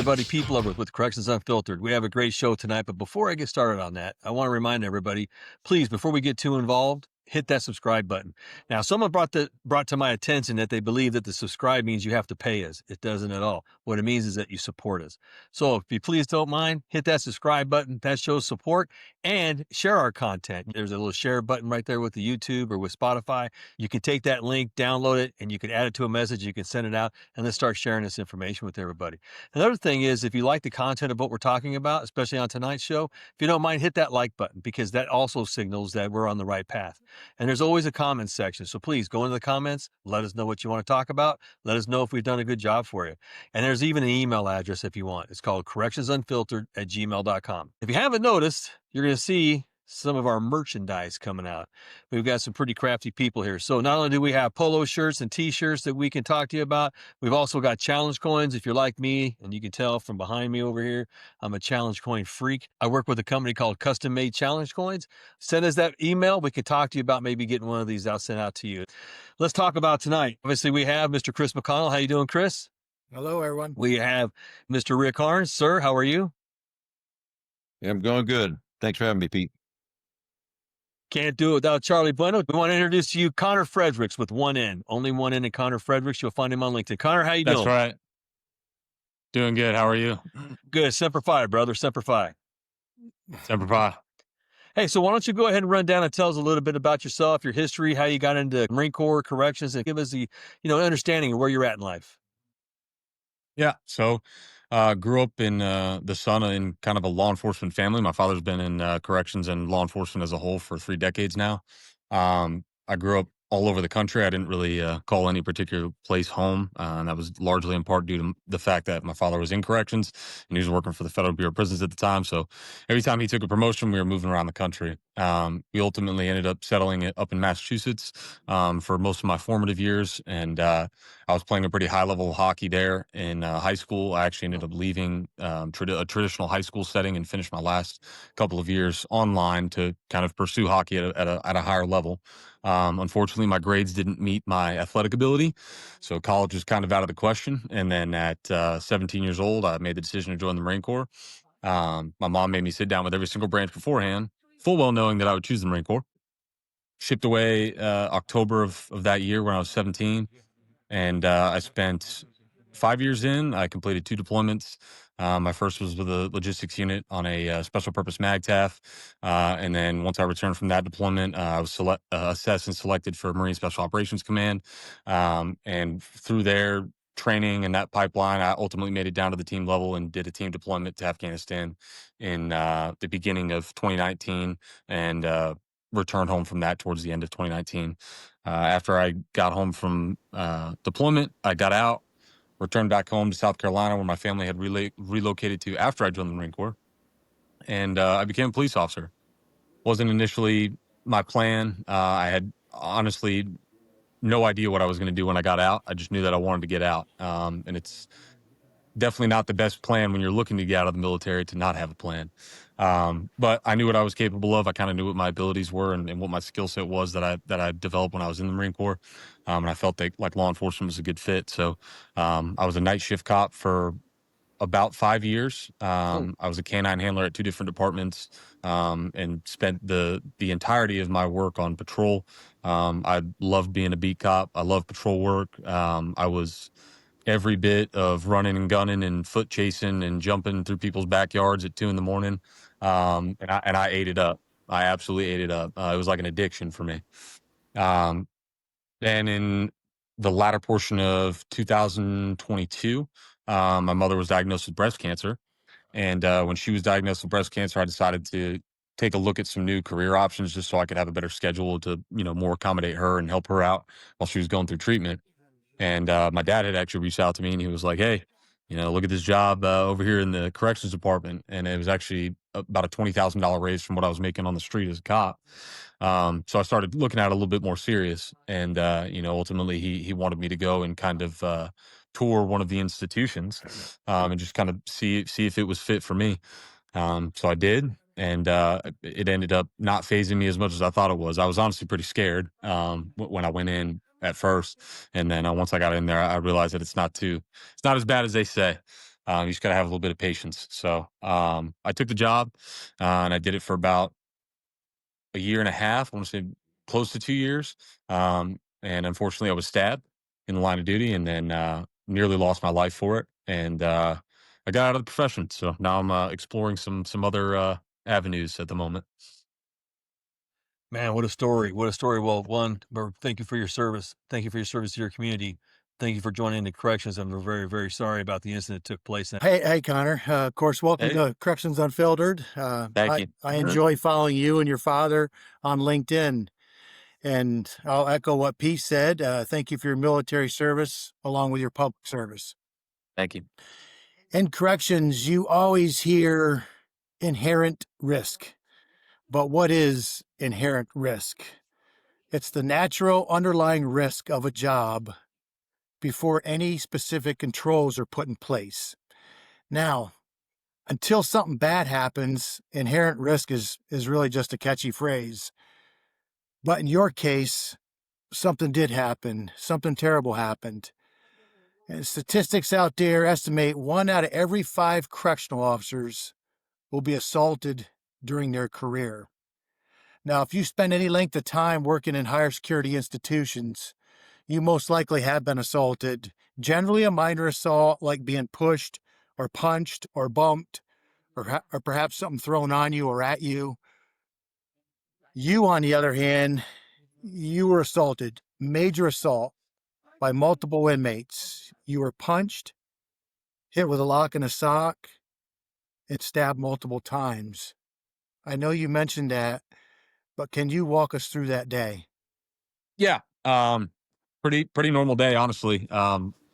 everybody. Pete Bludworth with Corrections Unfiltered. We have a great show tonight, but before I get started on that, I want to remind everybody, please, before we get too involved, hit that subscribe button. Now, someone brought to my attention that they believe that the subscribe means you have to pay us. It doesn't at all. What it means is that you support us. So if you please don't mind, hit that subscribe button. That shows support, and share our content. There's a little share button right there with the YouTube or with Spotify. You can take that link, download it, and you can add it to a message. You can send it out, and let's start sharing this information with everybody. Another thing is, if you like the content of what we're talking about, especially on tonight's show, if you don't mind, hit that like button, because that also signals that we're on the right path. And there's always a comments section. So please go into the comments, let us know what you want to talk about. Let us know if we've done a good job for you. And there's even an email address if you want. It's called correctionsunfiltered@gmail.com. If you haven't noticed, you're going to see some of our merchandise coming out. We've got some pretty crafty people here. So not only do we have polo shirts and t-shirts that we can talk to you about, we've also got challenge coins. If you're like me, and you can tell from behind me over here, I'm a challenge coin freak. I work with a company called Custom Made Challenge Coins. Send us that email. We can talk to you about maybe getting one of these out, sent out to you. Let's talk about tonight. Obviously, we have Mr. Chris McConnell. How you doing, Chris? Hello, everyone. We have Mr. Rick Harnes. Sir, how are you? Yeah, I'm going good. Thanks for having me, Pete. Can't do it without Charlie Bueno. We want to introduce to you Conor Fredericks with one N. Only one N in Conor Fredericks. You'll find him on LinkedIn. Conor, how you doing? That's right. Doing good. How are you? Good. Semper Fi, brother. Semper Fi. Semper Fi. Hey, so why don't you go ahead and run down and tell us a little bit about yourself, your history, how you got into Marine Corps corrections, and give us the, understanding of where you're at in life. Yeah. So, grew up in the son in kind of a law enforcement family. My father's been in corrections and law enforcement as a whole for 3 decades now. I grew up all over the country. I didn't really call any particular place home. And that was largely in part due to the fact that my father was in corrections and he was working for the Federal Bureau of Prisons at the time. So every time he took a promotion, we were moving around the country. We ultimately ended up settling it up in Massachusetts for most of my formative years. And I was playing a pretty high level of hockey there in high school. I actually ended up leaving a traditional high school setting and finished my last couple of years online to kind of pursue hockey at a higher level. Unfortunately, my grades didn't meet my athletic ability, so college was kind of out of the question. And then at 17 years old, I made the decision to join the Marine Corps. My mom made me sit down with every single branch beforehand, full well knowing that I would choose the Marine Corps. Shipped away October of that year when I was 17, and I spent 5 years in. I completed 2 deployments. My first was with a logistics unit on a special purpose MAGTAF. And then once I returned from that deployment, I was assessed and selected for Marine Special Operations Command. And through their training and that pipeline, I ultimately made it down to the team level and did a team deployment to Afghanistan in the beginning of 2019 and returned home from that towards the end of 2019. After I got home from deployment, I got out, returned back home to South Carolina, where my family had relocated to after I joined the Marine Corps, and I became a police officer. Wasn't initially my plan. I had honestly no idea what I was going to do when I got out. I just knew that I wanted to get out, and it's definitely not the best plan when you're looking to get out of the military to not have a plan. But I knew what I was capable of. I kind of knew what my abilities were and what my skill set was that I developed when I was in the Marine Corps. And I felt like law enforcement was a good fit. So I was a night shift cop for about 5 years. I was a canine handler at 2 different departments and spent the entirety of my work on patrol. I loved being a beat cop. I loved patrol work. I was every bit of running and gunning and foot chasing and jumping through people's backyards at 2 a.m. And I ate it up. I absolutely ate it up. It was like an addiction for me. And in the latter portion of 2022, my mother was diagnosed with breast cancer. And when she was diagnosed with breast cancer, I decided to take a look at some new career options just so I could have a better schedule to, more accommodate her and help her out while she was going through treatment. And my dad had actually reached out to me and he was like, hey, look at this job over here in the corrections department. And it was actually about a $20,000 raise from what I was making on the street as a cop. So I started looking at it a little bit more serious. And, ultimately he wanted me to go and kind of tour one of the institutions and just kind of see if it was fit for me. So I did. And it ended up not phasing me as much as I thought it was. I was honestly pretty scared when I went in at first. And then once I got in there, I realized that it's not as bad as they say. You just got to have a little bit of patience. So I took the job and I did it for about a year and a half. I want to say close to 2 years. And unfortunately, I was stabbed in the line of duty, and then nearly lost my life for it. And I got out of the profession, so now I'm exploring some other avenues at the moment. Man, what a story. What a story. Well, one, thank you for your service. Thank you for your service to your community. Thank you for joining the corrections. I'm very, very sorry about the incident that took place. Hey, Connor. Of course, welcome Hey, to Corrections Unfiltered. thank you. I enjoy following you and your father on LinkedIn. And I'll echo what Pete said. Thank you for your military service along with your public service. Thank you. In corrections, you always hear inherent risk. But what is inherent risk? It's the natural underlying risk of a job before any specific controls are put in place. Now, until something bad happens, inherent risk is really just a catchy phrase. But in your case, something did happen. Something terrible happened. And statistics out there estimate 1 out of every 5 correctional officers will be assaulted during their career. Now, if you spend any length of time working in higher security institutions, you most likely have been assaulted. Generally a minor assault like being pushed or punched or bumped, or perhaps something thrown on you or at you. You, on the other hand, you were assaulted, major assault, by multiple inmates. You were punched, hit with a lock and a sock, and stabbed multiple times. I know you mentioned that, but can you walk us through that day? Yeah. Pretty normal day, honestly.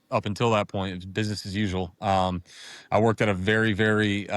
Up until that point, it was business as usual. I worked at a very, very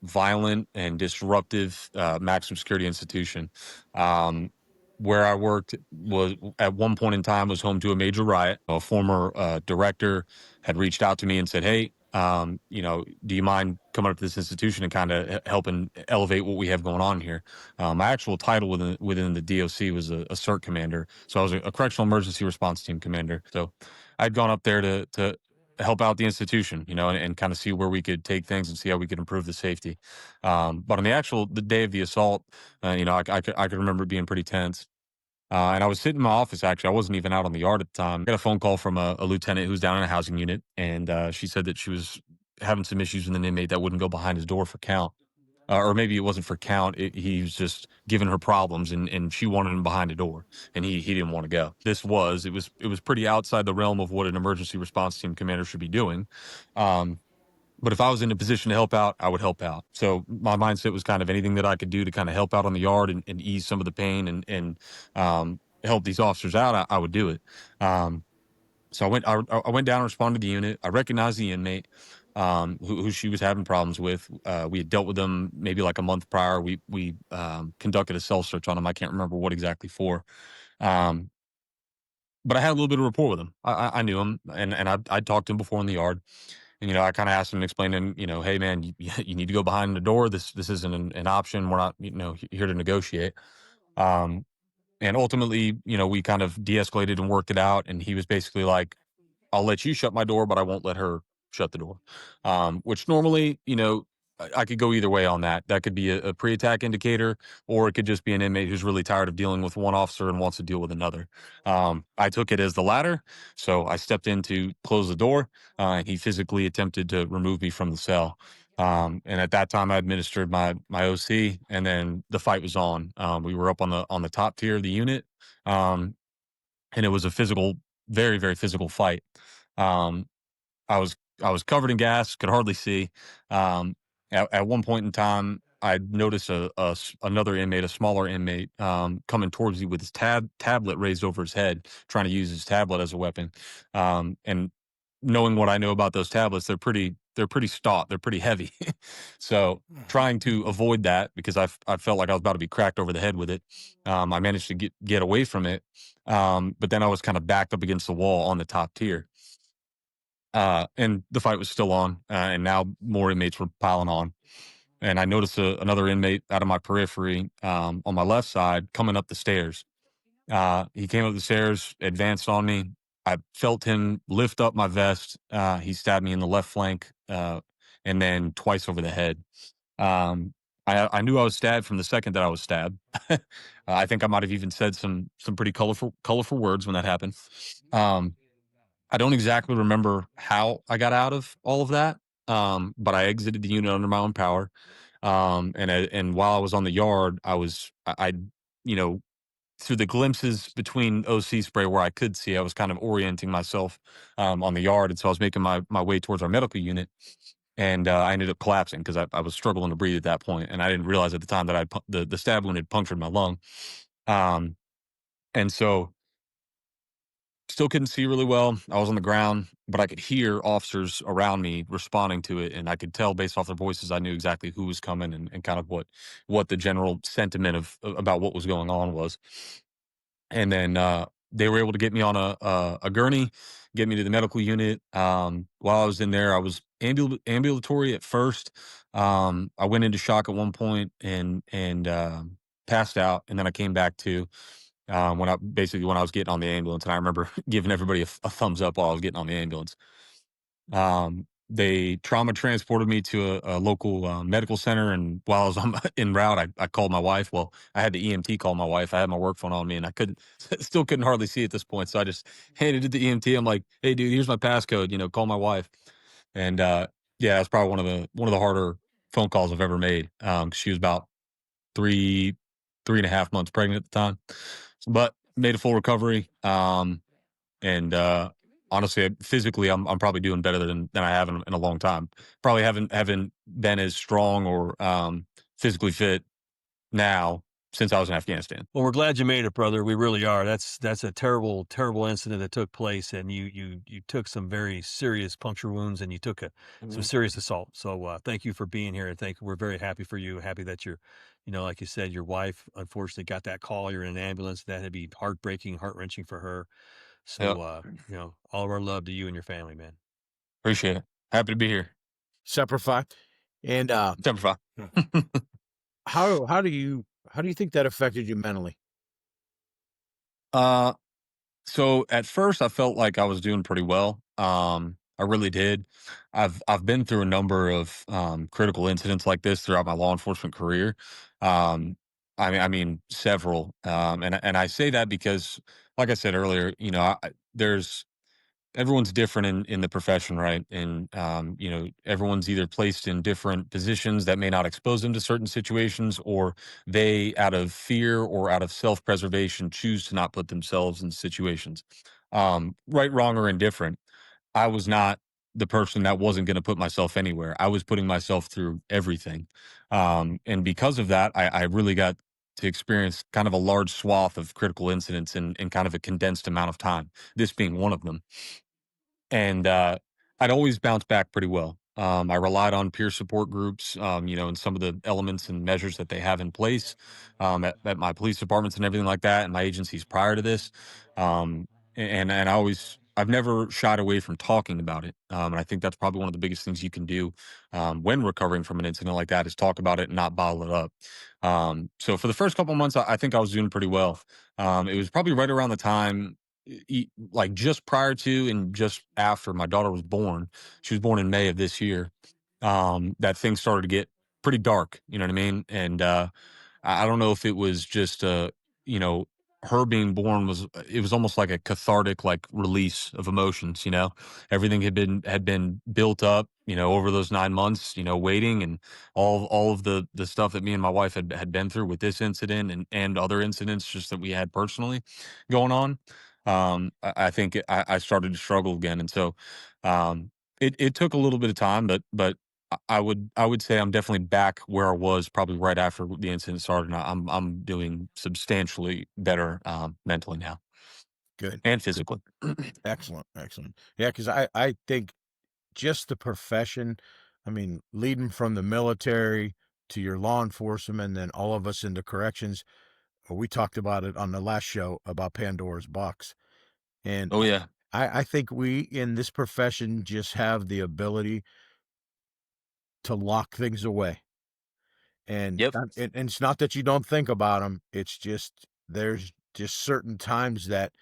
violent and disruptive maximum security institution. Where I worked was at one point in time was home to a major riot. A former director had reached out to me and said, "Hey, do you mind coming up to this institution and kind of helping elevate what we have going on here?" My actual title within the DOC was a CERT commander, so I was a correctional emergency response team commander. So I'd gone up there to help out the institution, and kind of see where we could take things and see how we could improve the safety. But on the day of the assault, I could remember it being pretty tense. And I was sitting in my office, actually. I wasn't even out on the yard at the time. I got a phone call from a lieutenant who was down in a housing unit, and she said that she was having some issues with an inmate that wouldn't go behind his door for count. Or maybe it wasn't for count. He was just giving her problems, and she wanted him behind a door, and he didn't want to go. It was pretty outside the realm of what an emergency response team commander should be doing. But if I was in a position to help out, I would help out. So my mindset was kind of anything that I could do to kind of help out on the yard and ease some of the pain and help these officers out, I would do it. So I went down and responded to the unit. I recognized the inmate who she was having problems with. We had dealt with them maybe like a month prior. We conducted a cell search on him. I can't remember what exactly for. Um, but I had a little bit of rapport with him. I knew him, and I'd talked to him before in the yard. And, I kind of asked him and explained to him, hey, man, you need to go behind the door. This isn't an option. We're not, here to negotiate. And ultimately, we kind of de-escalated and worked it out. And he was basically like, I'll let you shut my door, but I won't let her shut the door. Which normally, I could go either way on that. That could be a pre-attack indicator, or it could just be an inmate who's really tired of dealing with one officer and wants to deal with another. I took it as the latter, so I stepped in to close the door. And he physically attempted to remove me from the cell. And at that time, I administered my OC, and then the fight was on. We were up on the top tier of the unit, and it was a physical, very, very physical fight. Um, I was covered in gas, could hardly see. Um, at one point in time, I noticed another inmate, a smaller inmate, coming towards me with his tablet raised over his head, trying to use his tablet as a weapon. And knowing what I know about those tablets, they're pretty stout, they're pretty heavy. So trying to avoid that, because I felt like I was about to be cracked over the head with it. I managed to get away from it, but then I was kind of backed up against the wall on the top tier. And the fight was still on, and now more inmates were piling on. And I noticed another inmate out of my periphery, on my left side, coming up the stairs. He came up the stairs, advanced on me. I felt him lift up my vest. He stabbed me in the left flank, and then twice over the head. Um, I knew I was stabbed from the second that I was stabbed. I think I might have even said some pretty colorful words when that happened. Um, I don't exactly remember how I got out of all of that, but I exited the unit under my own power. And while I was on the yard, I you know through the glimpses between OC spray where I could see, I was kind of orienting myself on the yard, and so I was making my way towards our medical unit, and I ended up collapsing because I was struggling to breathe at that point, and I didn't realize at the time that the stab wound had punctured my lung, um, and so still couldn't see really well. I was on the ground, but I could hear officers around me responding to it, and I could tell based off their voices, I knew exactly who was coming and kind of what the general sentiment of about what was going on was. And then they were able to get me on a gurney, get me to the medical unit. While I was in there, I was ambulatory at first. I went into shock at one point and passed out, and then I came back to when I was getting on the ambulance, and I remember giving everybody a thumbs up while I was getting on the ambulance. They trauma transported me to a local medical center, and while I was on en route, I called my wife. Well, I had the EMT call my wife. I had my work phone on me, and I couldn't, still couldn't hardly see at this point. So I just handed it to the EMT. I'm like, "Hey, dude, here's my passcode. Call my wife." And yeah, that's probably one of the harder phone calls I've ever made. 'Cause she was about 3.5 months pregnant at the time, but made a full recovery. And honestly, physically, I'm probably doing better than I have in a long time. Probably haven't been as strong or physically fit now since I was in Afghanistan. Well, we're glad you made it, brother. We really are. That's a terrible, terrible incident that took place, and you took some very serious puncture wounds, and you took some serious assault. So thank you for being here, and we're very happy for you. Happy that like you said, your wife unfortunately got that call. You're in an ambulance. That'd be heartbreaking, heart wrenching for her. Yep. So all of our love to you and your family, man. Appreciate it. Happy to be here. Semper Fi. And Semper Fi. how do you think that affected you mentally? So at first I felt like I was doing pretty well. I really did. I've been through a number of critical incidents like this throughout my law enforcement career. Um, I mean several. And I say that because, like I said earlier, there's everyone's different in the profession, right? And everyone's either placed in different positions that may not expose them to certain situations, or they, out of fear or out of self-preservation, choose to not put themselves in situations. Right, wrong, or indifferent. I was not the person that wasn't going to put myself anywhere. I was putting myself through everything, and because of that, I really got to experience kind of a large swath of critical incidents in kind of a condensed amount of time. This being one of them. And I'd always bounce back pretty well. I relied on peer support groups, and some of the elements and measures that they have in place at my police departments and everything like that, and my agencies prior to this. Um, and I've never shied away from talking about it. And I think that's probably one of the biggest things you can do when recovering from an incident like that is talk about it and not bottle it up. So for the first couple of months, I think I was doing pretty well. It was probably right around the time like just prior to and just after my daughter was born. She was born in May of this year. That things started to get pretty dark, you know what I mean? And I don't know if it was just you know, her being born it was almost like a cathartic like release of emotions, Everything had been built up, over those 9 months, waiting, and all of the stuff that me and my wife had been through with this incident and other incidents just that we had personally going on. I think I started to struggle again. And so it took a little bit of time, but I would say I'm definitely back where I was probably right after the incident started. And I'm doing substantially better mentally now Good. and physically. Excellent. Yeah, because I think just the profession, I mean, leading from the military to your law enforcement, and then all of us into corrections. We talked about it on the last show about Pandora's box. And Oh yeah. I think we in this profession just have the ability to lock things away. And, Yep. and it's not that you don't think about them. It's just there's just certain times that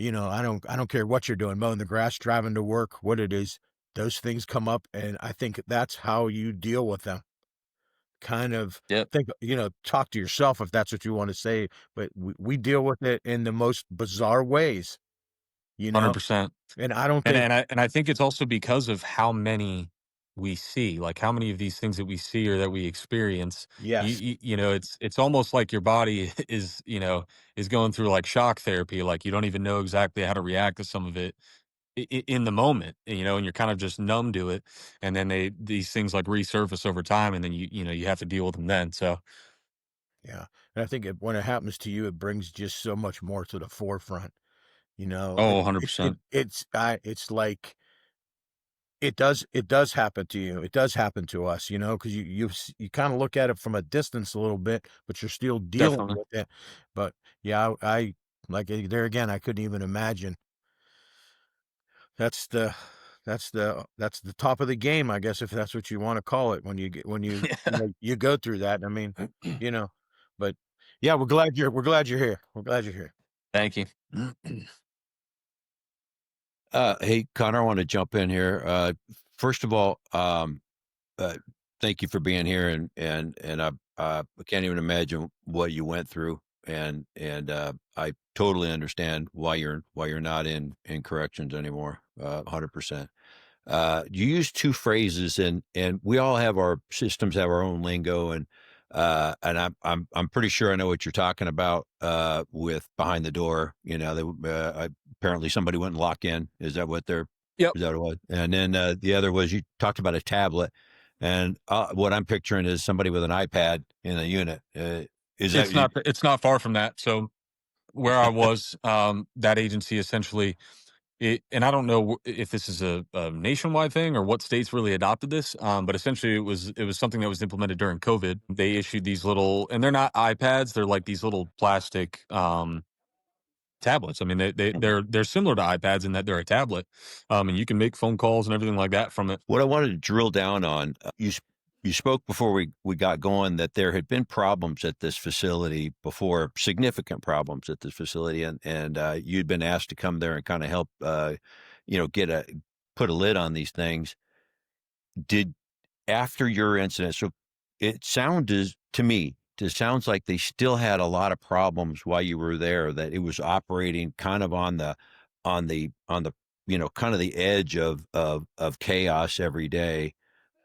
I don't care what you're doing, mowing the grass, driving to work, what it is. those things come up, and I think that's how you deal with them. Kind of Yep. think, talk to yourself if that's what you want to say, but we deal with it in the most bizarre ways, 100%. and I don't And think I think it's also because of how many we see, like how many of these things that we see or that we experience. yes, It's almost like your body is going through like shock therapy. Like you don't even know exactly how to react to some of it in the moment, and you're kind of just numb to it. And then these things like resurface over time, and then you have to deal with them then. So yeah, and I think when it happens to you, it brings just so much more to the forefront, oh, it's like it does happen to you. It does happen to us, because you kind of look at it from a distance a little bit, but you're still dealing definitely. with it. But yeah, I like there again, I couldn't even imagine. That's the that's the top of the game, I guess, if that's what you want to call it when you go through that. I mean, you know, but yeah, we're glad you're here. We're glad you're here. Thank you. Hey, Connor, I want to jump in here. First of all, uh, thank you for being here, and I can't even imagine what you went through, and I totally understand why you're not in corrections anymore. 100%. You use two phrases, and we all have our systems, have our own lingo, and I'm pretty sure I know what you're talking about. With behind the door, apparently somebody wouldn't lock in. Is that what they're? Yep. Is that what it was? And then the other was you talked about a tablet, and what I'm picturing is somebody with an iPad in a unit. Is that you? It's not far from that. So where I was, that agency essentially, and I don't know if this is a nationwide thing or what states really adopted this, but essentially it was something that was implemented during COVID. They issued these little, and they're not iPads; they're like these little plastic tablets. I mean, they're similar to iPads in that they're a tablet, and you can make phone calls and everything like that from it. What I wanted to drill down on, you spoke before we got going that there had been problems at this facility before, significant problems at this facility, and you'd been asked to come there and kind of help, put a lid on these things. Did After your incident, so it sounded to me, it sounds like they still had a lot of problems while you were there. That it was operating kind of on the kind of the edge of chaos every day.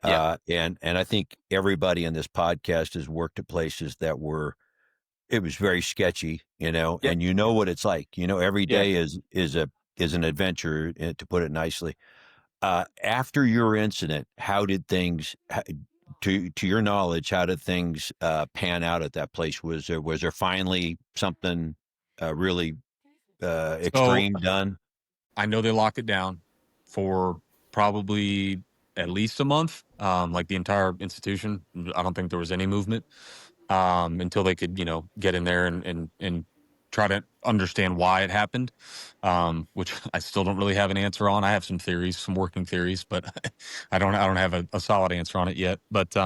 Yeah. And I think everybody in this podcast has worked at places that it was very sketchy, Yep. and what it's like. Every Yeah. day is an adventure, to put it nicely. After your incident, how did things, to your knowledge, how did things pan out at that place? Was there finally something really So extreme done? I know they locked it down for probably at least a month, like the entire institution. I don't think there was any movement until they could, get in there and try to understand why it happened, which I still don't really have an answer on. I have some theories, some working theories, but I don't have a solid answer on it yet. But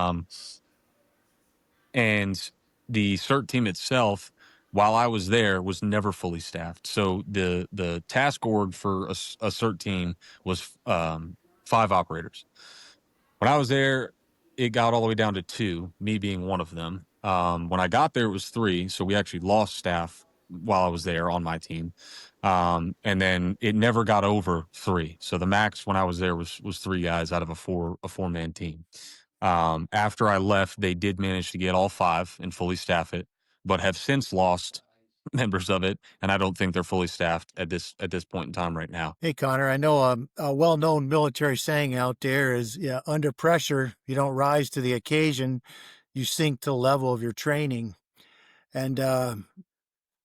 and the CERT team itself, while I was there, was never fully staffed. So the task org for a CERT team was 5 operators. When I was there, it got all the way down to 2, me being one of them. When I got there, it was 3, so we actually lost staff while I was there on my team. And then it never got over 3. So the max when I was there was 3 guys out of a 4-man team. After I left, they did manage to get all 5 and fully staff it, but have since lost members of it, and I don't think they're fully staffed at this point in time right now. Hey, Connor, I know a well-known military saying out there is, yeah, under pressure, you don't rise to the occasion, you sink to the level of your training. And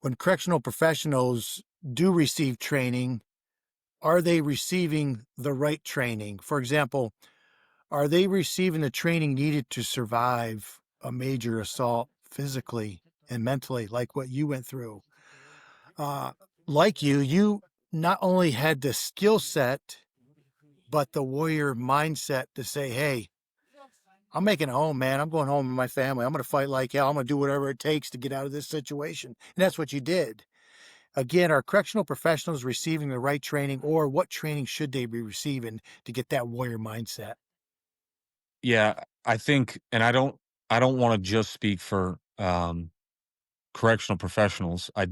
when correctional professionals do receive training, are they receiving the right training? For example, are they receiving the training needed to survive a major assault physically and mentally, like what you went through? Uh, like you not only had the skill set, but the warrior mindset to say, hey, I'm making it home, man. I'm going home with my family. I'm going to fight like hell. I'm going to do whatever it takes to get out of this situation. And that's what you did. Again, are correctional professionals receiving the right training, or what training should they be receiving to get that warrior mindset? Yeah, I think, and I don't want to just speak for correctional professionals. I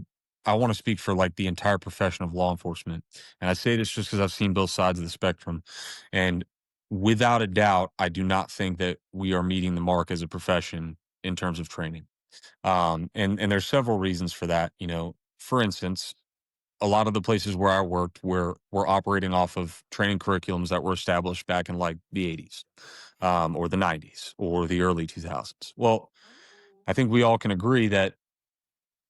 want to speak for like the entire profession of law enforcement. And I say this just because I've seen both sides of the spectrum. And without a doubt, I do not think that we are meeting the mark as a profession in terms of training. And there's several reasons for that. For instance, a lot of the places where I worked were operating off of training curriculums that were established back in like the 80s, or the 90s, or the early 2000s. Well, I think we all can agree that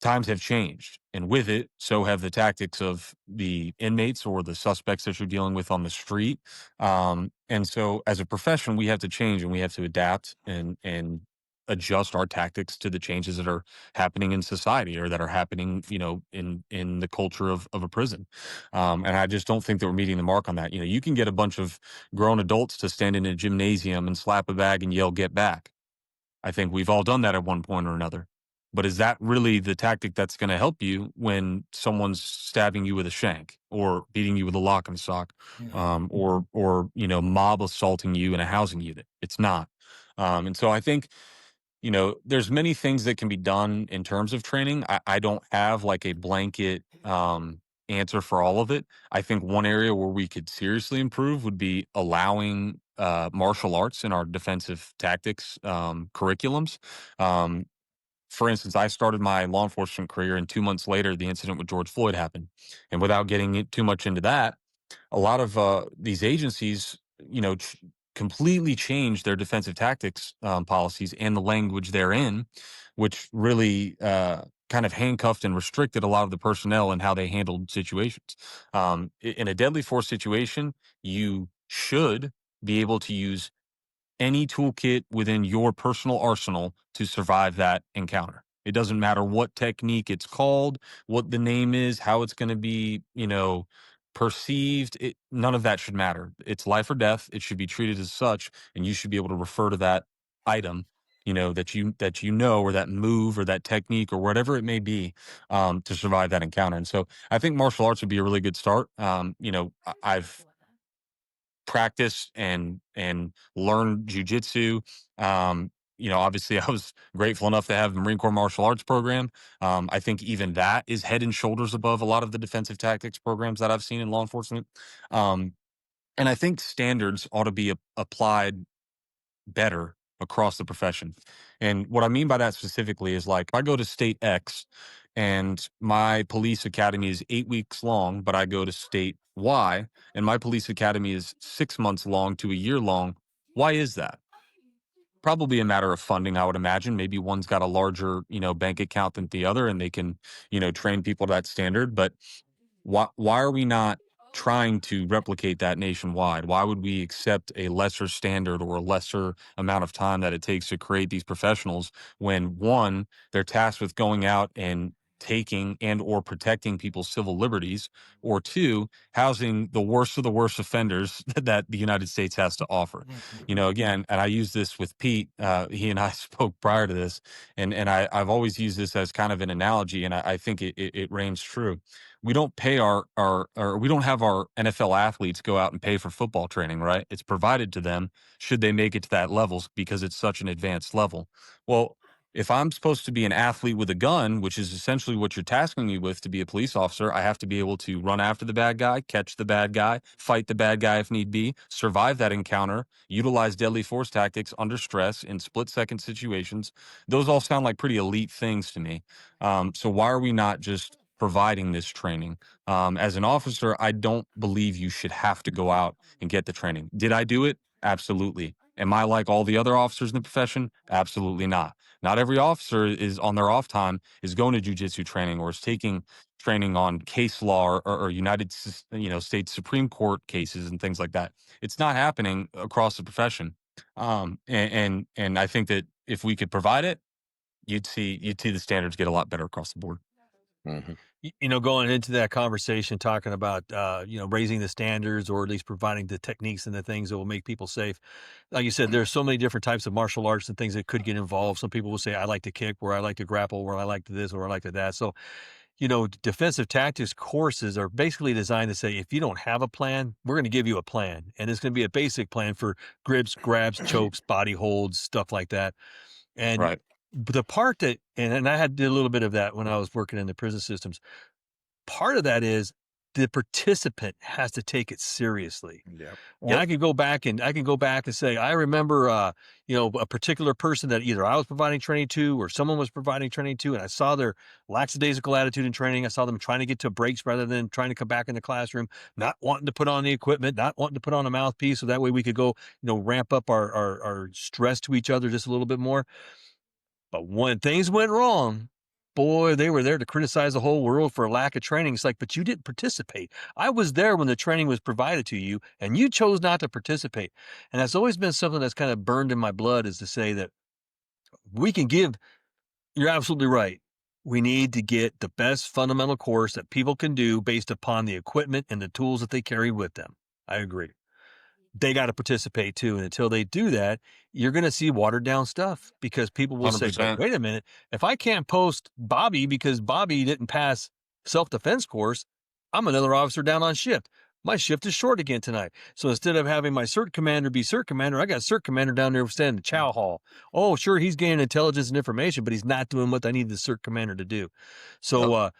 times have changed, and with it, so have the tactics of the inmates or the suspects that you're dealing with on the street. And so, as a profession, we have to change and we have to adapt and adjust our tactics to the changes that are happening in society or that are happening, in the culture of a prison. And I just don't think that we're meeting the mark on that. You can get a bunch of grown adults to stand in a gymnasium and slap a bag and yell, "Get back." I think we've all done that at one point or another. But is that really the tactic that's going to help you when someone's stabbing you with a shank or beating you with a lock and sock, or mob assaulting you in a housing unit? It's not. And so I think, there's many things that can be done in terms of training. I don't have like a blanket answer for all of it. I think one area where we could seriously improve would be allowing martial arts in our defensive tactics curriculums. Um, for instance, I started my law enforcement career, and 2 months later, the incident with George Floyd happened. And without getting too much into that, a lot of these agencies, completely changed their defensive tactics policies and the language therein, which really kind of handcuffed and restricted a lot of the personnel and how they handled situations. In a deadly force situation, you should be able to use any toolkit within your personal arsenal to survive that encounter. It doesn't matter what technique it's called, what the name is, how it's going to be, perceived. None of that should matter. It's life or death. It should be treated as such, and you should be able to refer to that item, that you know, or that move or that technique or whatever it may be, to survive that encounter. And so, I think martial arts would be a really good start. I've practice and learn jujitsu. Obviously, I was grateful enough to have the Marine Corps martial arts program. I think even that is head and shoulders above a lot of the defensive tactics programs that I've seen in law enforcement. Um, and I think standards ought to be applied better across the profession. And what I mean by that specifically is like, if I go to state X and my police academy is 8 weeks long, but I go to state Y and my police academy is 6 months long to a year long. Why is that? Probably a matter of funding, I would imagine. Maybe one's got a larger, bank account than the other and they can, train people to that standard. But why are we not trying to replicate that nationwide? Why would we accept a lesser standard or a lesser amount of time that it takes to create these professionals when, one, they're tasked with going out and taking and or protecting people's civil liberties, or two, housing the worst of the worst offenders that the United States has to offer? Again, and I use this with Pete. He and I spoke prior to this, and I've always used this as kind of an analogy, and I think it reigns true. We don't pay or we don't have our NFL athletes go out and pay for football training, right? It's provided to them should they make it to that levels because it's such an advanced level. Well, if I'm supposed to be an athlete with a gun, which is essentially what you're tasking me with to be a police officer, I have to be able to run after the bad guy, catch the bad guy, fight the bad guy if need be, survive that encounter, utilize deadly force tactics under stress in split second situations. Those all sound like pretty elite things to me. So why are we not just providing this training? As an officer, I don't believe you should have to go out and get the training. Did I do it? Absolutely. Am I like all the other officers in the profession? Absolutely not. Not every officer is on their off time is going to jujitsu training or is taking training on case law or States Supreme Court cases and things like that. It's not happening across the profession. And I think that if we could provide it, you'd see the standards get a lot better across the board. Hmm. Going into that conversation, talking about, raising the standards or at least providing the techniques and the things that will make people safe. Like you said, there's so many different types of martial arts and things that could get involved. Some people will say, I like to kick, where I like to grapple, where I like to this, or I like to that. So defensive tactics courses are basically designed to say, if you don't have a plan, we're going to give you a plan. And it's going to be a basic plan for grips, grabs, chokes, body holds, stuff like that. And Right. the part that, and I did a little bit of that when I was working in the prison systems. Part of that is the participant has to take it seriously. Yeah. And I can go back and say, I remember, a particular person that either I was providing training to or someone was providing training to, and I saw their lackadaisical attitude in training. I saw them trying to get to breaks rather than trying to come back in the classroom, not wanting to put on the equipment, not wanting to put on a mouthpiece. So that way we could go, ramp up our stress to each other just a little bit more. But when things went wrong, boy, they were there to criticize the whole world for a lack of training. It's like, but you didn't participate. I was there when the training was provided to you, and you chose not to participate. And that's always been something that's kind of burned in my blood, is to say that we can give, you're absolutely right. We need to get the best fundamental course that people can do based upon the equipment and the tools that they carry with them. I agree. They got to participate too. And until they do that, you're going to see watered down stuff, because people will say, 100%. wait a minute, if I can't post Bobby because Bobby didn't pass self-defense course, I'm another officer down on shift. My shift is short again tonight. So instead of having my CERT commander be CERT commander, I got CERT commander down there standing in the chow hall. Oh, sure, he's gaining intelligence and information, but he's not doing what I need the CERT commander to do. So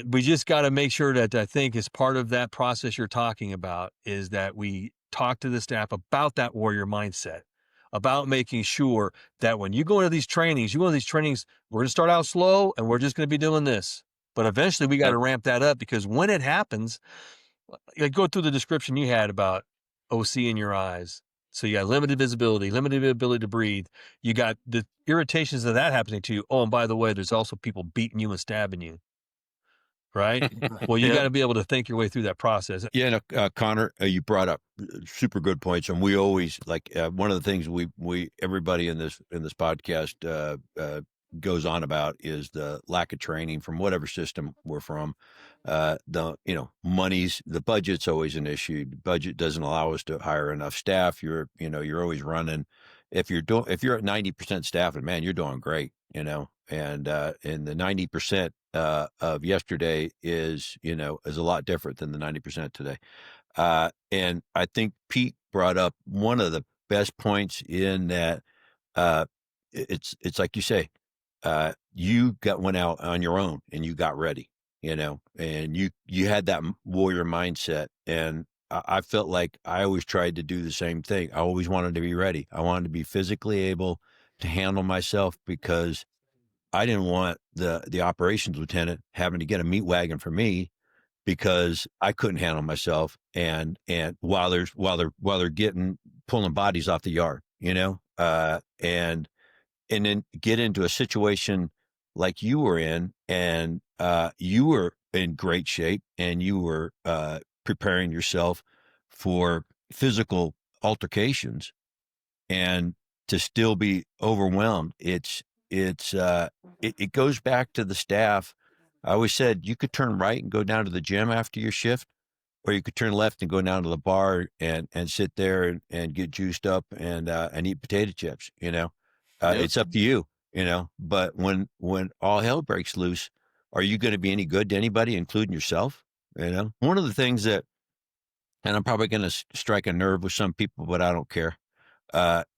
we just got to make sure that, I think, as part of that process you're talking about, is that we talk to the staff about that warrior mindset, about making sure that when you go into these trainings, we're going to start out slow and we're just going to be doing this. But eventually we got to ramp that up, because when it happens, like, go through the description you had about OC in your eyes. So you got limited visibility, limited ability to breathe. You got the irritations of that happening to you. Oh, and by the way, there's also people beating you and stabbing you. Right? Well, you got to be able to think your way through that process. Yeah, Conor, you brought up super good points, and we always one of the things we everybody in this podcast goes on about is the lack of training from whatever system we're from. The budget's always an issue. The budget doesn't allow us to hire enough staff. You're always running. If you're at 90% staff, and man, you're doing great. And the 90% of yesterday is a lot different than the 90% today. And I think Pete brought up one of the best points in that. It's like you say, you went out on your own and you got ready, and you had that warrior mindset. And I felt like I always tried to do the same thing. I always wanted to be ready. I wanted to be physically able to handle myself, because I didn't want the operations lieutenant having to get a meat wagon for me, because I couldn't handle myself. And while they're pulling bodies off the yard, and then get into a situation like you were in, and you were in great shape, and you were preparing yourself for physical altercations, and to still be overwhelmed. It goes back to the staff. I always said you could turn right and go down to the gym after your shift, or you could turn left and go down to the bar and sit there and get juiced up and eat potato chips. It's up to you. But when all hell breaks loose, are you going to be any good to anybody, including yourself? One of the things that, and I'm probably going to strike a nerve with some people, but I don't care,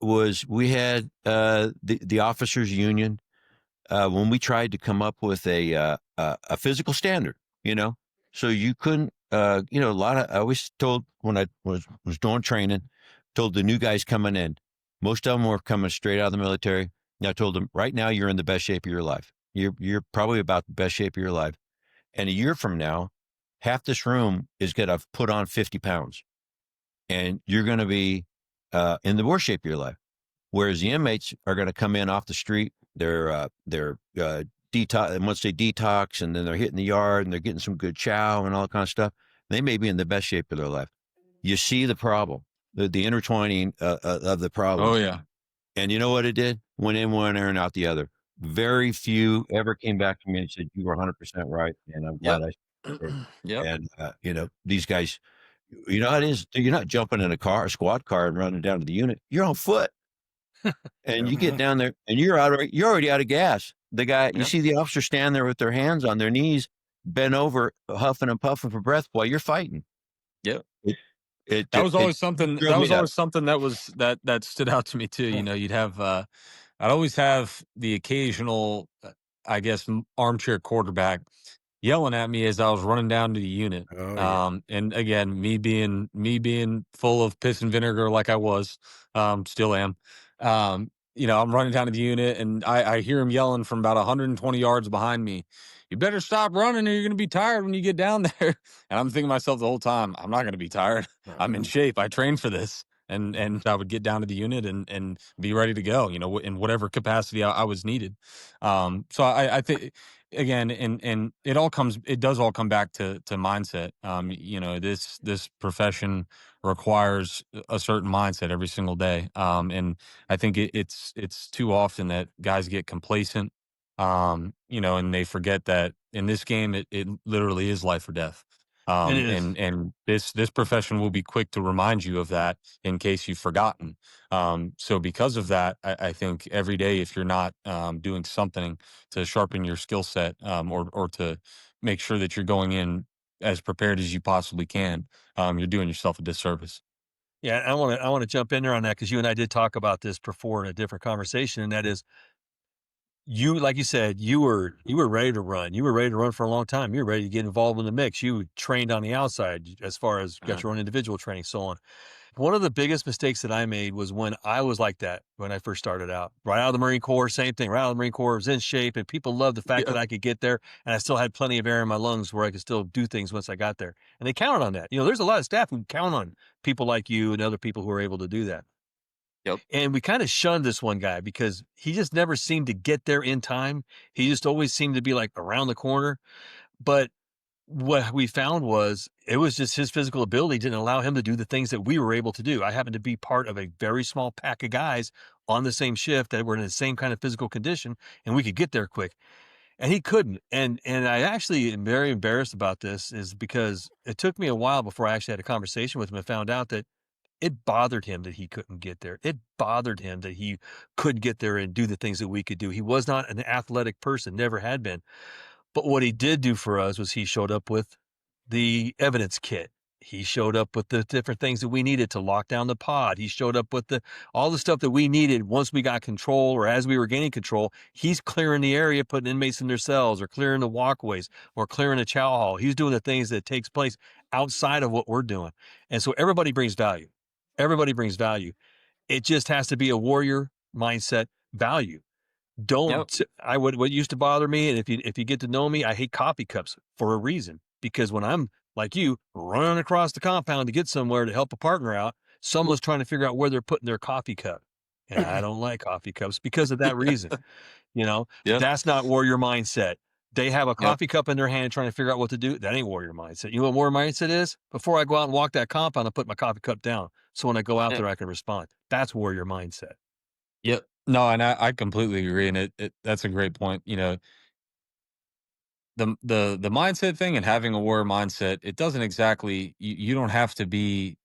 was we had the officers union when we tried to come up with a physical standard, so you couldn't, I always told, when I was doing training, told the new guys coming in, most of them were coming straight out of the military. And I told them, right now, you're in the best shape of your life. You're probably about the best shape of your life. And a year from now, half this room is going to put on 50 pounds, and you're going to be in the worst shape of your life. Whereas the inmates are going to come in off the street. They're detox, and once they detox, and then they're hitting the yard, and they're getting some good chow and all that kind of stuff, they may be in the best shape of their life. You see the problem, the intertwining of the problem. Oh, yeah. And you know what it did? Went in one ear and out the other. Very few ever came back to me and said, you were 100% right. And I'm glad I did. Yep. And, these guys, how it is, you're not jumping in a squad car and running down to the unit. You're on foot. And you get down there and you're already out of gas. The guy, you see the officer stand there with their hands on their knees, bent over, huffing and puffing for breath while you're fighting. Yep. It That it, was it always something drove me nuts. that stood out to me too. You'd have I'd always have the occasional I guess armchair quarterback yelling at me as I was running down to the unit. Oh yeah. And again, me being full of piss and vinegar like I was, still am. I'm running down to the unit and I hear him yelling from about 120 yards behind me. You better stop running or you're gonna be tired when you get down there. And I'm thinking to myself the whole time, I'm not gonna be tired. I'm in shape. I trained for this. And I would get down to the unit and be ready to go, in whatever capacity I was needed. So I think again, and it does all come back to mindset. This profession requires a certain mindset every single day. And I think it's too often that guys get complacent, and they forget that in this game it literally is life or death. It Um, is. and and this profession will be quick to remind you of that in case you've forgotten. So because of that, I think every day if you're not doing something to sharpen your skill set, or to make sure that you're going in as prepared as you possibly can, you're doing yourself a disservice. Yeah, I want to jump in there on that because you and I did talk about this before in a different conversation, and that is you like you said, you were ready to run. You were ready to run for a long time. You were ready to get involved in the mix. You trained on the outside as far as got Uh, your own individual training, so on. One of the biggest mistakes that I made was when I was like that when I first started out. Right out of the Marine Corps, same thing. Right out of the Marine Corps, I was in shape, and people loved the fact that yeah, I could get there, and I still had plenty of air in my lungs where I could still do things once I got there. And they counted on that. There's a lot of staff who count on people like you and other people who are able to do that. yep, And we kind of shunned this one guy because he just never seemed to get there in time. He just always seemed to be like around the corner. But what we found was it was just his physical ability didn't allow him to do the things that we were able to do. I happened to be part of a very small pack of guys on the same shift that were in the same kind of physical condition, and we could get there quick. And he couldn't. And I actually am very embarrassed about this is because it took me a while before I actually had a conversation with him and found out that it bothered him that he couldn't get there. It bothered him that he couldn't get there and do the things that we could do. He was not an athletic person, never had been. But what he did do for us was he showed up with the evidence kit. He showed up with the different things that we needed to lock down the pod. He showed up with all the stuff that we needed once we got control or as we were gaining control. He's clearing the area, putting inmates in their cells or clearing the walkways or clearing the chow hall. He's doing the things that takes place outside of what we're doing. And so everybody brings value. Everybody brings value. It just has to be a warrior mindset value. yep, What used to bother me, and if you get to know me, I hate coffee cups for a reason. Because when I'm like you, running across the compound to get somewhere to help a partner out, someone's trying to figure out where they're putting their coffee cup. And I don't like coffee cups because of that reason. yep, That's not warrior mindset. They have a yep, coffee cup in their hand trying to figure out what to do. That ain't warrior mindset. You know what warrior mindset is? Before I go out and walk that compound, I put my coffee cup down. So when I go out yep, there, I can respond. That's warrior mindset. yep. No, and I completely agree, and that's a great point. The mindset thing and having a warrior mindset, it doesn't exactly you don't have to be,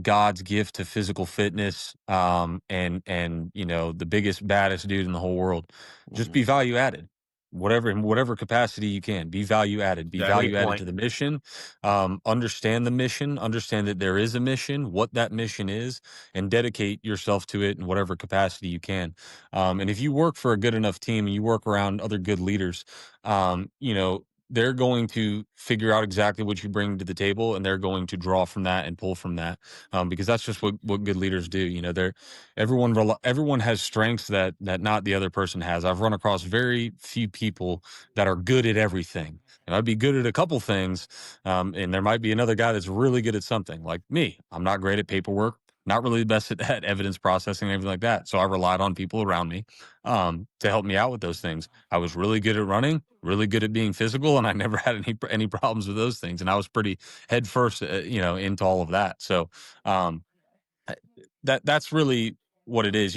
God's gift to physical fitness, and the biggest baddest dude in the whole world. Just Mhm. be value added. Whatever in whatever capacity you can, be value added. Be Exactly the value added point. to the mission. Understand the mission, understand that there is a mission, what that mission is, and dedicate yourself to it in whatever capacity you can. And if you work for a good enough team and you work around other good leaders, they're going to figure out exactly what you bring to the table and they're going to draw from that and pull from that, because that's just what good leaders do. Everyone has strengths that not the other person has. I've run across very few people that are good at everything. And I'd be good at a couple things, and there might be another guy that's really good at something. Like me, I'm not great at paperwork, not really the best at evidence processing and everything like that. So I relied on people around me, to help me out with those things. I was really good at running, really good at being physical, and I never had any problems with those things. And I was pretty head first, into all of that. So, um, I- that's really what it is.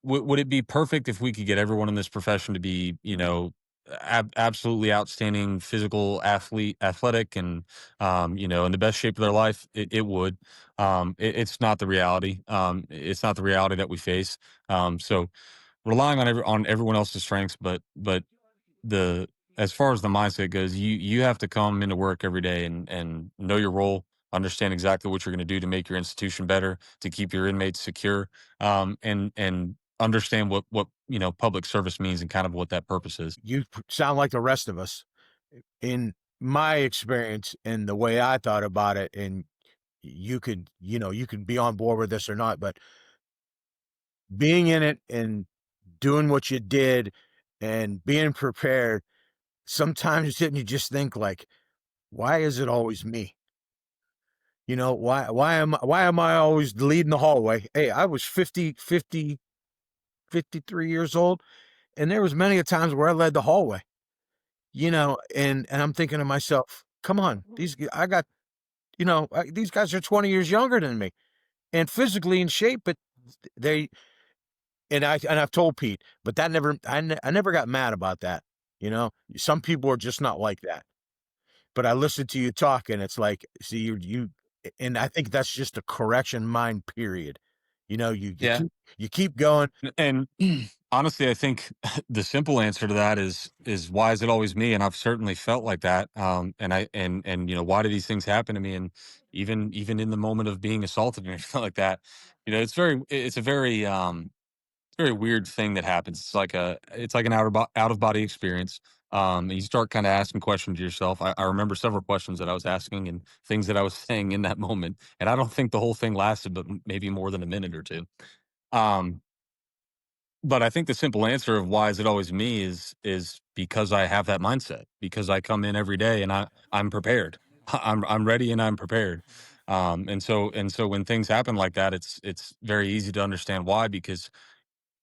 Would it be perfect if we could get everyone in this profession to be, absolutely outstanding physical athletic, and in the best shape of their life? It would. It's not the reality. It's not the reality that we face. So relying on everyone else's strengths, but the as far as the mindset goes, you have to come into work every day and know your role, understand exactly what you're going to do to make your institution better, to keep your inmates secure, and understand what public service means and kind of what that purpose is. You sound like the rest of us. In my experience and the way I thought about it, and you could be on board with this or not, but being in it and doing what you did and being prepared, sometimes didn't you just think like, why is it always me? Why am I always leading the hallway? Hey, I was 53 years old, and there was many a times where I led the hallway. And I'm thinking to myself, come on, these guys are 20 years younger than me and physically in shape, but they I've told Pete, but I never got mad about that. Some people are just not like that. But I listened to you talk, and it's like, see, and I think that's just a correction mind. Period. Yeah. You keep going. And honestly, I think the simple answer to that is why is it always me? And I've certainly felt like that. And why do these things happen to me? And even in the moment of being assaulted and everything like that, it's a very weird thing that happens. It's like an out of body experience. And you start kind of asking questions to yourself. I remember several questions that I was asking and things that I was saying in that moment. And I don't think the whole thing lasted, but maybe more than a minute or two. Um, but I think the simple answer of why is it always me is because I have that mindset, because I come in every day and I'm prepared. I'm ready and I'm prepared. And so when things happen like that, it's very easy to understand why, because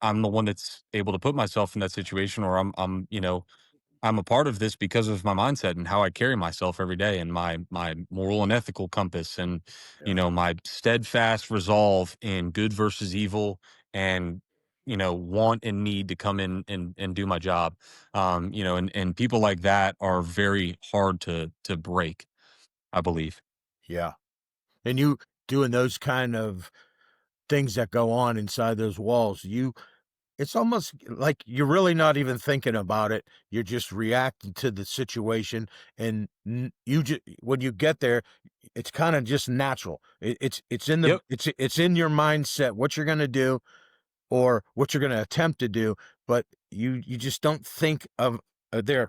I'm the one that's able to put myself in that situation, or I'm a part of this because of my mindset and how I carry myself every day, and my moral and ethical compass, and Yeah. my steadfast resolve in good versus evil, and want and need to come in and do my job. And people like that are very hard to break, I believe. Yeah. And you doing those kind of things that go on inside those walls, it's almost like you're really not even thinking about it. You're just reacting to the situation, and you just when you get there, it's kind of just natural. It's in the Yep. it's in your mindset what you're going to do or what you're going to attempt to do, but you just don't think of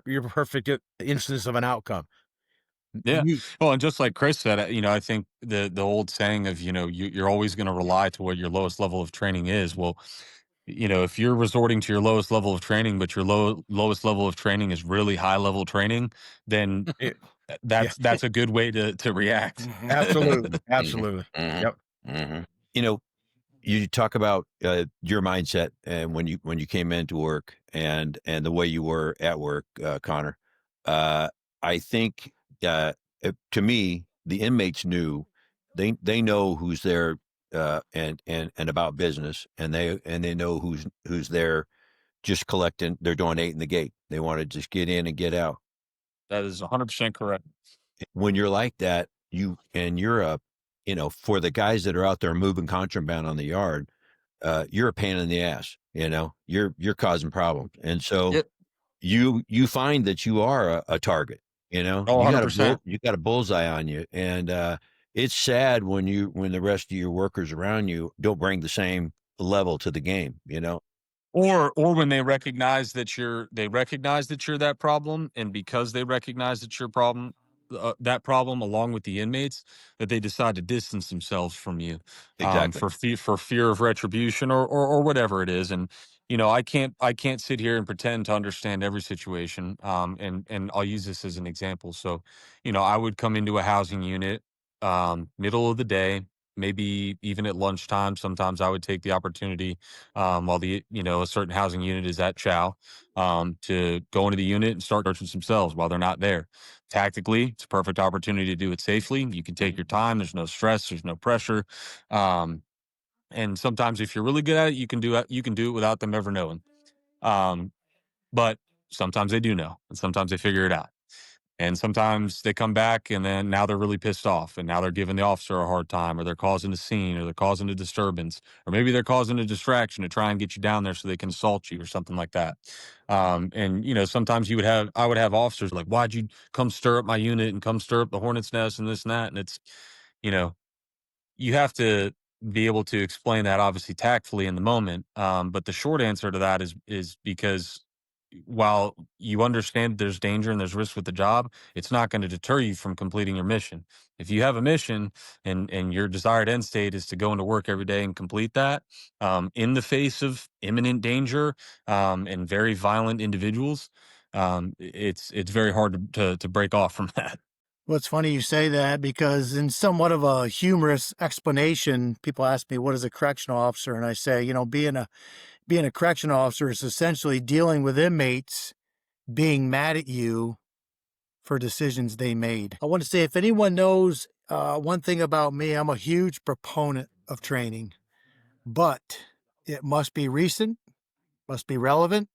your perfect instance of an outcome. Yeah. You Well, and just like Chris said, I think the old saying of you're always going to rely to what your lowest level of training is. Well, if you're resorting to your lowest level of training, but your lowest level of training is really high level training, then it, yeah, that's a good way to react. absolutely, Mhm, absolutely. mhm, Yep. mhm. You know, you talk about your mindset and when you came into work and the way you were at work, Connor. Uh, I think to me, the inmates knew they know who's there and about business, and they know who's there just collecting. They're doing eight in the gate. They want to just get in and get out. That is 100% correct. When you're like that, you're for the guys that are out there moving contraband on the yard, you're a pain in the ass. You're causing problems, and so Yep. you find that you are a target. Oh, You got a 100%. you got a bullseye on you, and it's sad when the rest of your workers around you don't bring the same level to the game. Or when they recognize that you're that problem, and because they recognize that you're that problem along with the inmates, that they decide to distance themselves from you, Exactly. for fear of retribution, or whatever it is. And I can't sit here and pretend to understand every situation. And I'll use this as an example. So, I would come into a housing unit, middle of the day, maybe even at lunchtime. Sometimes I would take the opportunity, while a certain housing unit is at chow, to go into the unit and start searching themselves while they're not there. Tactically, it's a perfect opportunity to do it safely. You can take your time. There's no stress. There's no pressure. Um, and sometimes, if you're really good at it, you can do it without them ever knowing. Um, but sometimes they do know, and sometimes they figure it out. And sometimes they come back and then now they're really pissed off and now they're giving the officer a hard time, or they're causing a scene, or they're causing a disturbance, or maybe they're causing a distraction to try and get you down there so they can assault you or something like that. And sometimes I would have officers like, why'd you come stir up my unit and come stir up the hornet's nest and this and that? And it's, you know, you have to be able to explain that obviously tactfully in the moment. But the short answer to that is because while you understand there's danger and there's risk with the job, it's not going to deter you from completing your mission. If you have a mission and your desired end state is to go into work every day and complete that, in the face of imminent danger and very violent individuals, it's very hard to break off from that. Well, it's funny you say that because in somewhat of a humorous explanation, people ask me, what is a correctional officer? And I say, being a correctional officer is essentially dealing with inmates being mad at you for decisions they made. I want to say, if anyone knows one thing about me, I'm a huge proponent of training, but it must be recent, must be relevant,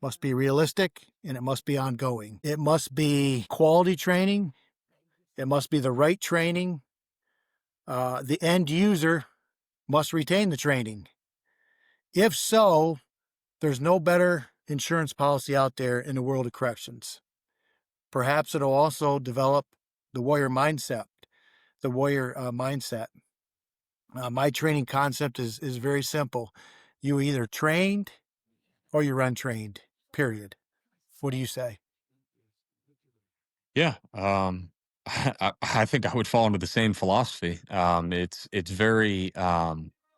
must be realistic, and it must be ongoing. It must be quality training. It must be the right training. The end user must retain the training. If so, there's no better insurance policy out there in the world of corrections. Perhaps it'll also develop the warrior mindset. My training concept is very simple. You either trained or you're untrained, period. What do you say? Yeah, I think I would fall into the same philosophy. It's very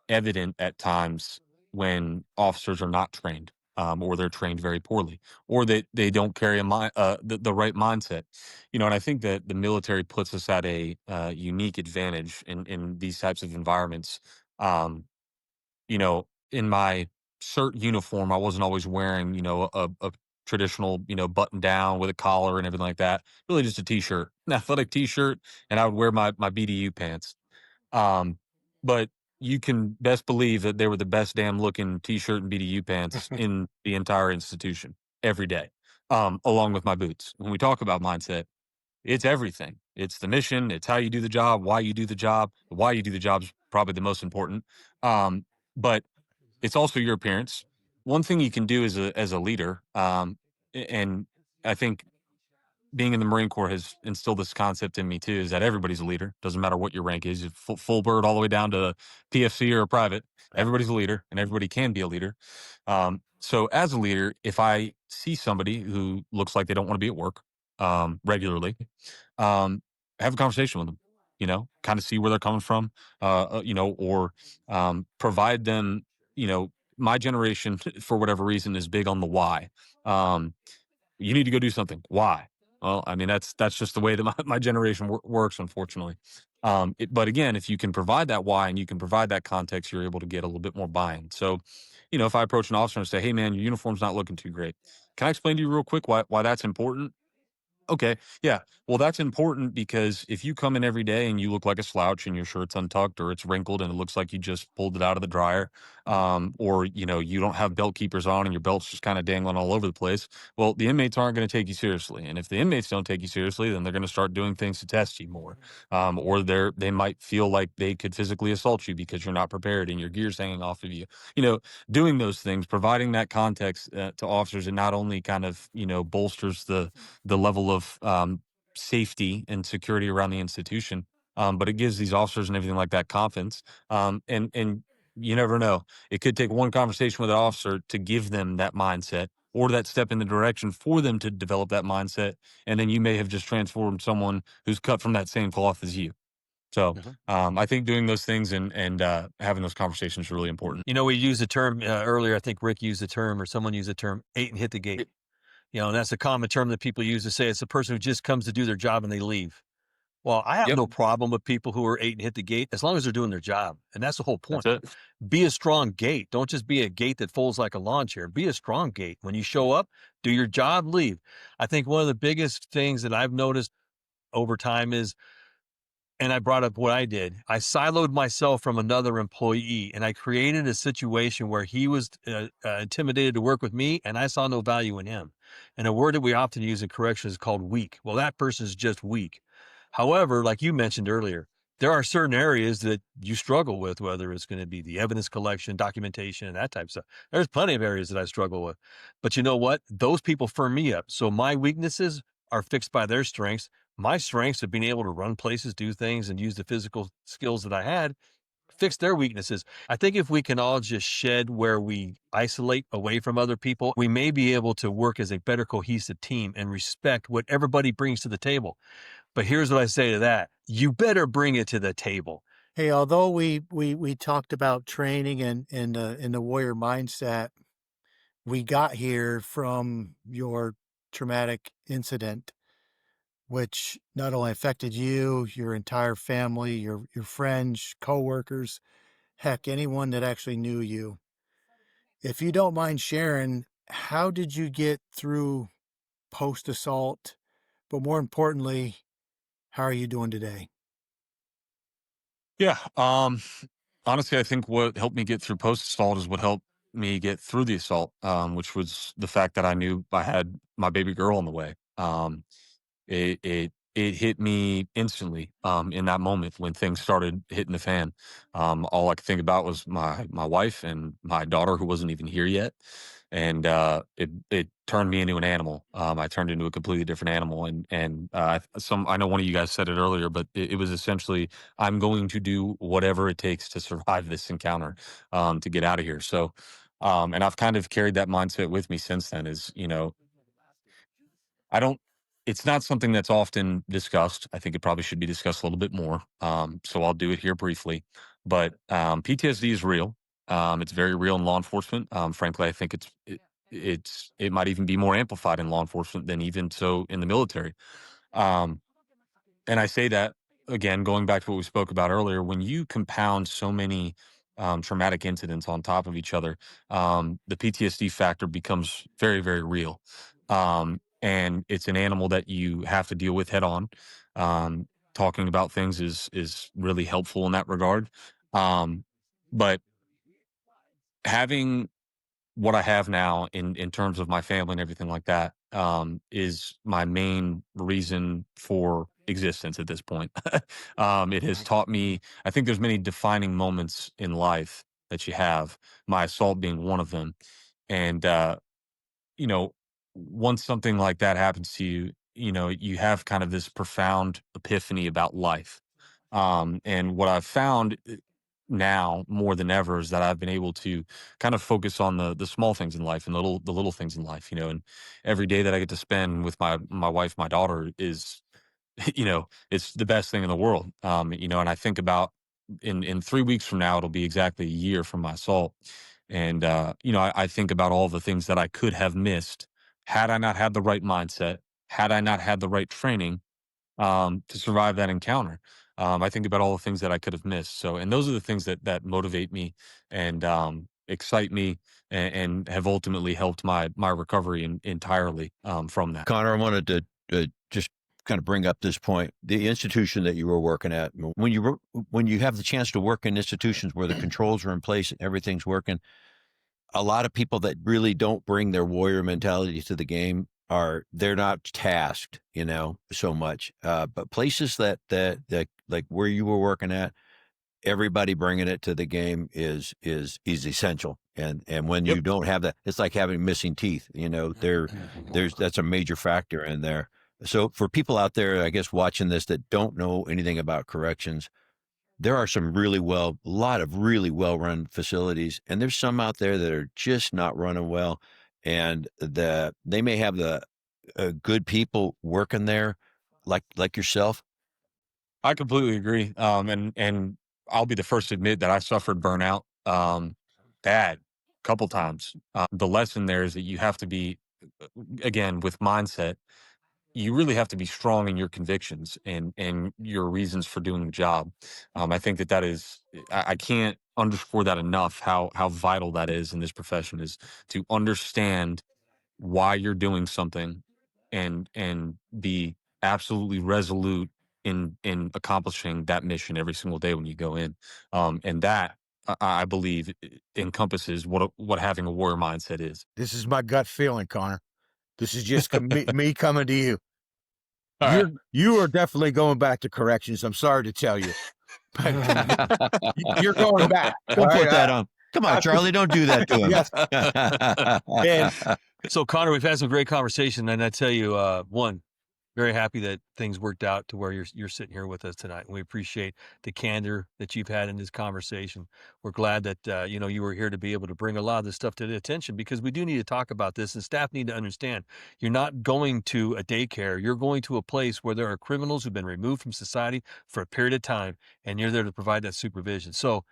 evident at times when officers are not trained, or they're trained very poorly, or they don't carry the right mindset. And I think that the military puts us at a unique advantage in these types of environments. Um, in my CERT uniform, I wasn't always wearing, a traditional, button down with a collar and everything like that. Really just a t-shirt, an athletic t-shirt, and I would wear my BDU pants. Um, but you can best believe that they were the best damn looking t-shirt and BDU pants in the entire institution every day, along with my boots. When we talk about mindset, it's everything. It's the mission. It's how you do the job, why you do the job. Why you do the job is probably the most important. But it's also your appearance. One thing you can do as a leader, and I think being in the Marine Corps has instilled this concept in me too, is that everybody's a leader. Doesn't matter what your rank is, full bird all the way down to PFC or a private. Everybody's a leader, and everybody can be a leader. So as a leader, if I see somebody who looks like they don't want to be at work regularly, have a conversation with them. Kind of see where they're coming from, or provide them. My generation, for whatever reason, is big on the why. Um, you need to go do something. Why? Well, I mean, that's just the way that my generation works, unfortunately. But again, if you can provide that why and you can provide that context, you're able to get a little bit more buy-in. So, if I approach an officer and say, "Hey, man, your uniform's not looking too great. Can I explain to you real quick why that's important?" Okay. Yeah. Well, that's important because if you come in every day and you look like a slouch and your shirt's untucked or it's wrinkled and it looks like you just pulled it out of the dryer, or you don't have belt keepers on and your belt's just kind of dangling all over the place, well, the inmates aren't going to take you seriously. And if the inmates don't take you seriously, then they're going to start doing things to test you more, or they might feel like they could physically assault you because you're not prepared and your gear's hanging off of you. You know, doing those things, providing that context to officers, and not only kind of bolsters the level of safety and security around the institution. But it gives these officers and everything like that confidence. And you never know. It could take one conversation with an officer to give them that mindset or that step in the direction for them to develop that mindset. And then you may have just transformed someone who's cut from that same cloth as you. So Mhm. I think doing those things and having those conversations is really important. We used the term earlier. I think Rick used the term, or someone used the term, "ate and hit the gate." And that's a common term that people use to say it's a person who just comes to do their job and they leave. Well, I have Yep, no problem with people who are ate and hit the gate as long as they're doing their job. And that's the whole that's point. it. Be a strong gate. Don't just be a gate that folds like a lawn chair. Be a strong gate. When you show up, do your job, leave. I think one of the biggest things that I've noticed over time is and I brought up what I did. I siloed myself from another employee, and I created a situation where he was intimidated to work with me, and I saw no value in him. And a word that we often use in corrections is called weak. Well, that person is just weak. However, like you mentioned earlier, there are certain areas that you struggle with, whether it's going to be the evidence collection, documentation, and that type of stuff. There's plenty of areas that I struggle with. But you know what? Those people firm me up. So my weaknesses are fixed by their strengths. My strengths of being able to run places, do things, and use the physical skills that I had fix their weaknesses. I think if we can all just shed where we isolate away from other people, we may be able to work as a better cohesive team and respect what everybody brings to the table. But here's what I say to that. You better bring it to the table. Hey, although we talked about training and in the warrior mindset, we got here from your traumatic incident, which not only affected you, your entire family, your friends, coworkers, heck, anyone that actually knew you. If you don't mind sharing, how did you get through post-assault? But more importantly, how are you doing today? Yeah. Honestly, I think what helped me get through post assault is what helped me get through the assault, which was the fact that I knew I had my baby girl on the way. It hit me instantly in that moment when things started hitting the fan. All I could think about was my wife and my daughter, who wasn't even here yet, and it turned me into an animal. I turned into a completely different animal, and some I know one of you guys said it earlier, but it was essentially I'm going to do whatever it takes to survive this encounter, to get out of here. So. And I've kind of carried that mindset with me since then. Is I don't it's not something that's often discussed. I think it probably should be discussed a little bit more. So I'll do it here briefly. But PTSD is real. It's very real in law enforcement. Frankly, I think it might even be more amplified in law enforcement than even so in the military. Um, and I say that again, going back to what we spoke about earlier, when you compound so many traumatic incidents on top of each other, the PTSD factor becomes very, very real. And it's an animal that you have to deal with head on. Um, Talking about things is really helpful in that regard. Um, but having what I have now in terms of my family and everything like that, is my main reason for existence at this point. It has taught me. I think there's many defining moments in life that you have. My assault being one of them, and you know, once something like that happens to you, you have kind of this profound epiphany about life. And what I've found now more than ever is that I've been able to kind of focus on the small things in life and the little things in life, and every day that I get to spend with my wife, my daughter is, it's the best thing in the world. And I think about in 3 weeks from now, it'll be exactly a year from my assault. And, I think about all the things that I could have missed had I not had the right mindset, had I not had the right training, to survive that encounter. I think about all the things that I could have missed. So, and those are the things that motivate me and excite me, and have ultimately helped my recovery entirely from that. Connor, I wanted to just kind of bring up this point. The institution that you were working at, when you have the chance to work in institutions where the controls are in place and everything's working, a lot of people that really don't bring their warrior mentality to the game they're not tasked, so much. But places that like where you were working at, everybody bringing it to the game is essential. And when Yep. you don't have that, it's like having missing teeth. That's a major factor in there. So for people out there, I guess watching this that don't know anything about corrections, there are a lot of really well-run facilities, and there's some out there that are just not running well, and they may have the good people working there, like yourself. I completely agree. And I'll be the first to admit that I suffered burnout, bad, couple times. The lesson there is that you have to be, again, with mindset. You really have to be strong in your convictions and your reasons for doing the job. I think that is. I can't underscore that enough. How vital that is in this profession is to understand why you're doing something, and be absolutely resolute in accomplishing that mission every single day when you go in. And that I believe encompasses what having a warrior mindset is. This is my gut feeling, Conor. This is just me coming to you. You are definitely going back to corrections. I'm sorry to tell you. You're going back. Don't put that on. Come on, Charlie, don't do that to him. Yes. So, Conor, we've had some great conversation, and I tell you, one, very happy that things worked out to where you're sitting here with us tonight. And we appreciate the candor that you've had in this conversation. We're glad that you were here to be able to bring a lot of this stuff to the attention, because we do need to talk about this, and staff need to understand you're not going to a daycare. You're going to a place where there are criminals who've been removed from society for a period of time, and you're there to provide that supervision. So,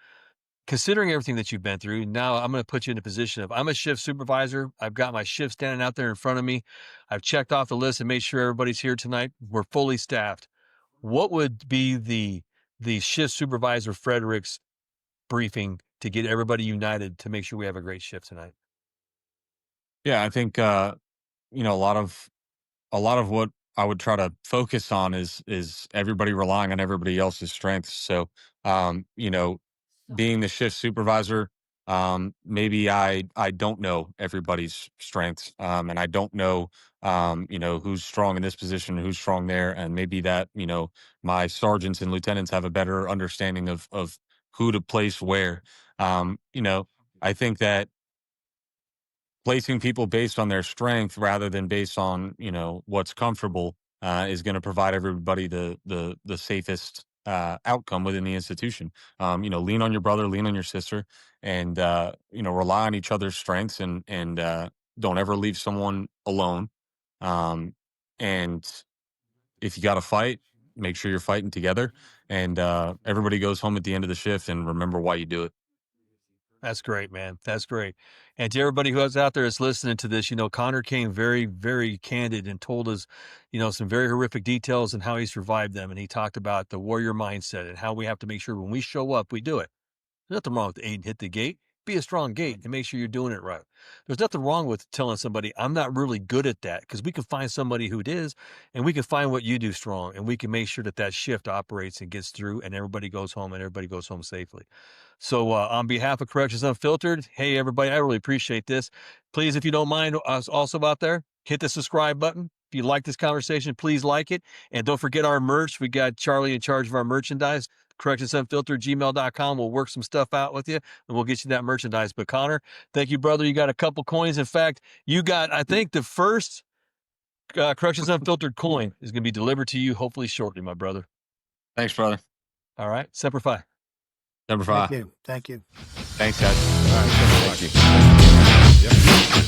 considering everything that you've been through, now I'm going to put you in a position of, I'm a shift supervisor. I've got my shift standing out there in front of me. I've checked off the list and made sure everybody's here tonight. We're fully staffed. What would be the shift supervisor Fredericks briefing to get everybody united to make sure we have a great shift tonight? Yeah, I think a lot of what I would try to focus on is everybody relying on everybody else's strengths. So, being the shift supervisor, maybe I don't know everybody's strengths, and I don't know, who's strong in this position and who's strong there, and maybe that my sergeants and lieutenants have a better understanding of who to place where. I think that placing people based on their strength rather than based on what's comfortable is going to provide everybody the safest outcome within the institution. Lean on your brother, lean on your sister, and rely on each other's strengths, and don't ever leave someone alone. And if you got to fight, make sure you're fighting together, and everybody goes home at the end of the shift and remember why you do it. That's great, man. That's great. And to everybody who is out there that's listening to this, Conor came very, very candid and told us, some very horrific details and how he survived them. And he talked about the warrior mindset and how we have to make sure when we show up, we do it. There's nothing wrong with aid and hit the gate. Be a strong gate and make sure you're doing it right. There's nothing wrong with telling somebody, I'm not really good at that, because we can find somebody who is, and we can find what you do strong, and we can make sure that shift operates and gets through, and everybody goes home, and everybody goes home safely. So on behalf of Corrections Unfiltered, hey, everybody, I really appreciate this. Please, if you don't mind us also out there, hit the subscribe button. If you like this conversation, please like it. And don't forget our merch. We got Charlie in charge of our merchandise. correctionsunfiltered@gmail.com. We'll work some stuff out with you, and we'll get you that merchandise. But Conor, thank you, brother. You got a couple coins. In fact, you got, I think, the first Corrections Unfiltered coin is going to be delivered to you hopefully shortly, my brother. Thanks, brother. All right. Semper Fi. Number 5. Thank you. Thank you. Thanks, guys. All right, thank you.